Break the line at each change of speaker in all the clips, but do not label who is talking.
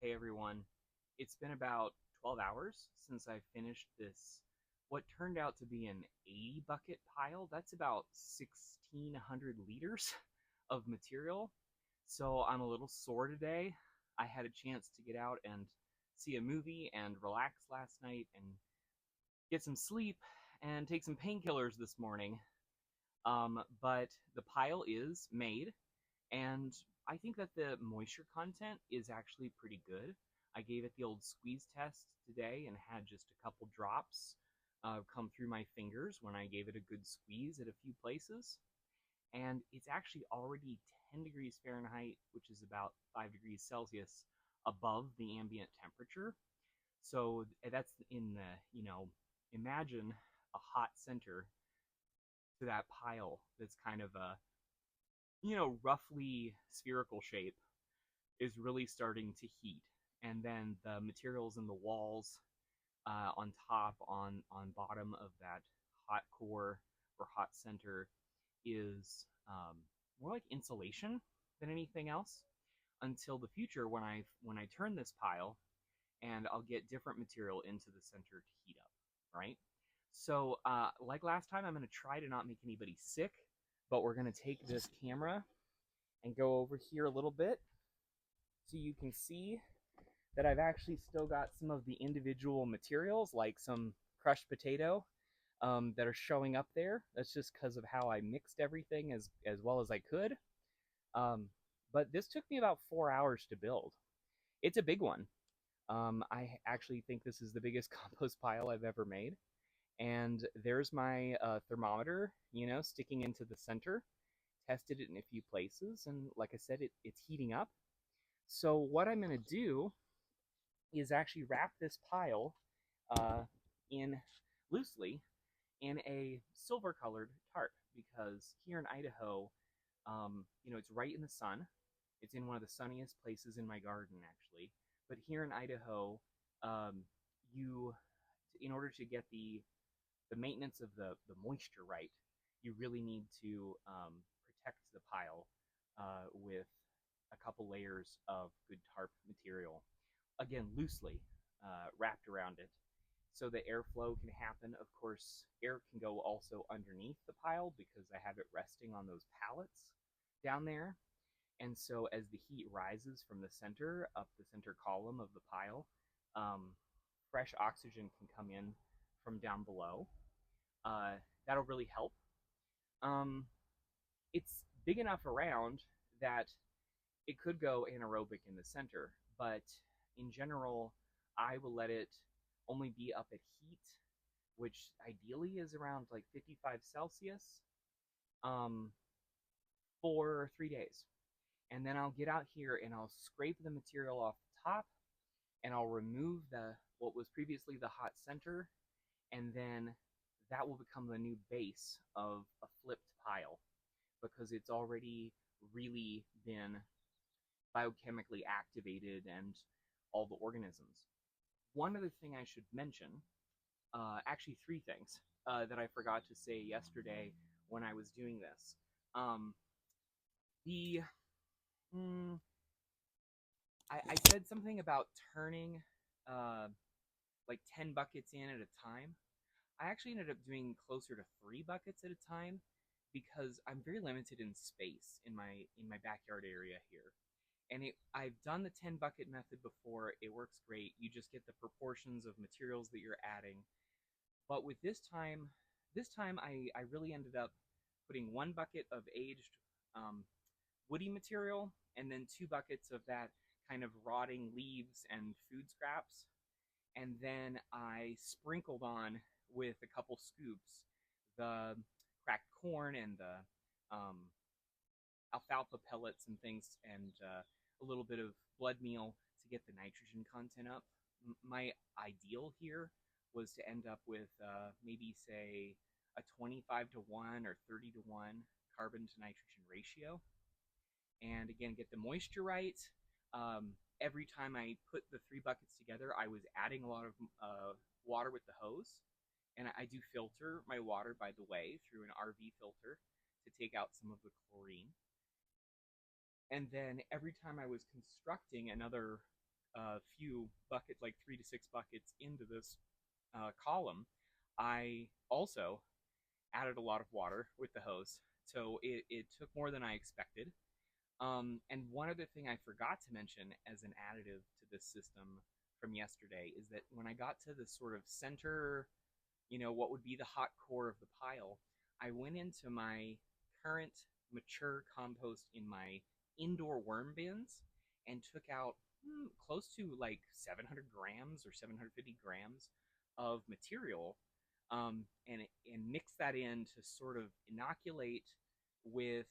Hey everyone, it's been about 12 hours since I finished this, what turned out to be an 80 bucket pile. That's about 1,600 liters of material. So I'm a little sore today. I had a chance to get out and see a movie and relax last night and get some sleep and take some painkillers this morning. But the pile is made, and I think that the moisture content is actually pretty good. I gave it the old squeeze test today and had just a couple drops come through my fingers when I gave it a good squeeze at a few places. And it's actually already 10 degrees Fahrenheit, which is about 5 degrees Celsius above the ambient temperature. So that's in the, imagine a hot center to that pile that's kind of a, roughly spherical shape is really starting to heat. And then the materials in the walls, on top, on bottom of that hot core or hot center is more like insulation than anything else until the future when I turn this pile and I'll get different material into the center to heat up, right? So, like last time, I'm going to try to not make anybody sick, but we're going to take this camera and go over here a little bit so you can see that I've actually still got some of the individual materials, like some crushed potato, that are showing up there. That's just because of how I mixed everything as well as I could. But this took me about 4 hours to build. It's a big one. I actually think this is the biggest compost pile I've ever made. And there's my thermometer, sticking into the center. Tested it in a few places, and like I said, it's heating up. So what I'm going to do is actually wrap this pile uh, in loosely in a silver colored tarp, because here in Idaho, it's right in the sun. It's in one of the sunniest places in my garden, actually. But here in Idaho, you, in order to get the maintenance of the moisture right, you really need to protect the pile with a couple layers of good tarp material. Again, loosely wrapped around it so the airflow can happen. Of course, air can go also underneath the pile because I have it resting on those pallets down there. And so as the heat rises from the center up the center column of the pile, fresh oxygen can come in from down below. That'll really help. Um, it's big enough around that it could go anaerobic in the center, but in general, I will let it only be up at heat, which ideally is around like 55 Celsius, um, for 3 days. And then I'll get out here and I'll scrape the material off the top, and I'll remove the what was previously the hot center, and then that will become the new base of a flipped pile because it's already really been biochemically activated and all the organisms. One other thing I should mention, actually three things that I forgot to say yesterday when I was doing this. The mm, I said something about turning like 10 buckets in at a time. I actually ended up doing closer to 3 buckets at a time because I'm very limited in space in my backyard area here. And I've done the 10 bucket method before. It works great. You just get the proportions of materials that you're adding. But with this time I really ended up putting 1 bucket of aged woody material and then 2 buckets of that kind of rotting leaves and food scraps. And then I sprinkled on with a couple scoops the cracked corn and the alfalfa pellets and things, and a little bit of blood meal to get the nitrogen content up. My ideal here was to end up with maybe, say, a 25 to 1 or 30 to 1 carbon to nitrogen ratio. And again, get the moisture right. Every time I put the 3 buckets together, I was adding a lot of water with the hose. And I do filter my water, by the way, through an RV filter to take out some of the chlorine. And then every time I was constructing another a few buckets, like 3 to 6 buckets into this column, I also added a lot of water with the hose. So it took more than I expected. And one other thing I forgot to mention as an additive to this system from yesterday is that when I got to the sort of center, what would be the hot core of the pile, I went into my current mature compost in my indoor worm bins and took out close to like 700 grams or 750 grams of material, and mix that in to sort of inoculate with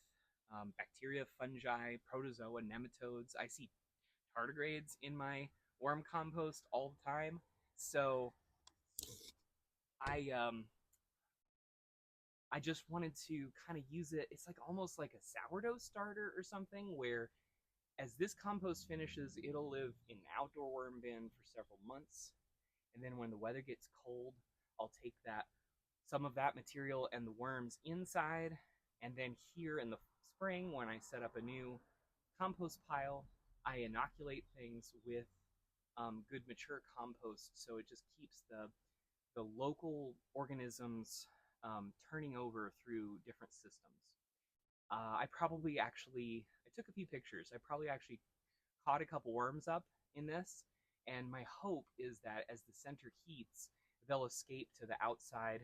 bacteria, fungi, protozoa, nematodes. I see tardigrades in my worm compost all the time. So I just wanted to kind of use it. It's like almost like a sourdough starter or something, where as this compost finishes, it'll live in an outdoor worm bin for several months. And then when the weather gets cold, I'll take that some of that material and the worms inside. And then here in the spring, when I set up a new compost pile, I inoculate things with good mature compost, so it just keeps the local organisms turning over through different systems. I took a few pictures. I probably actually caught a couple worms up in this, and my hope is that as the center heats, they'll escape to the outside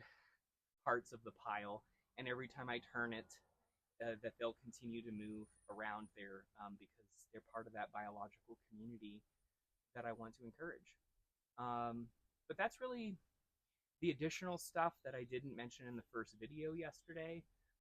parts of the pile, and every time I turn it, that they'll continue to move around there, because they're part of that biological community that I want to encourage. But that's really the additional stuff that I didn't mention in the first video yesterday.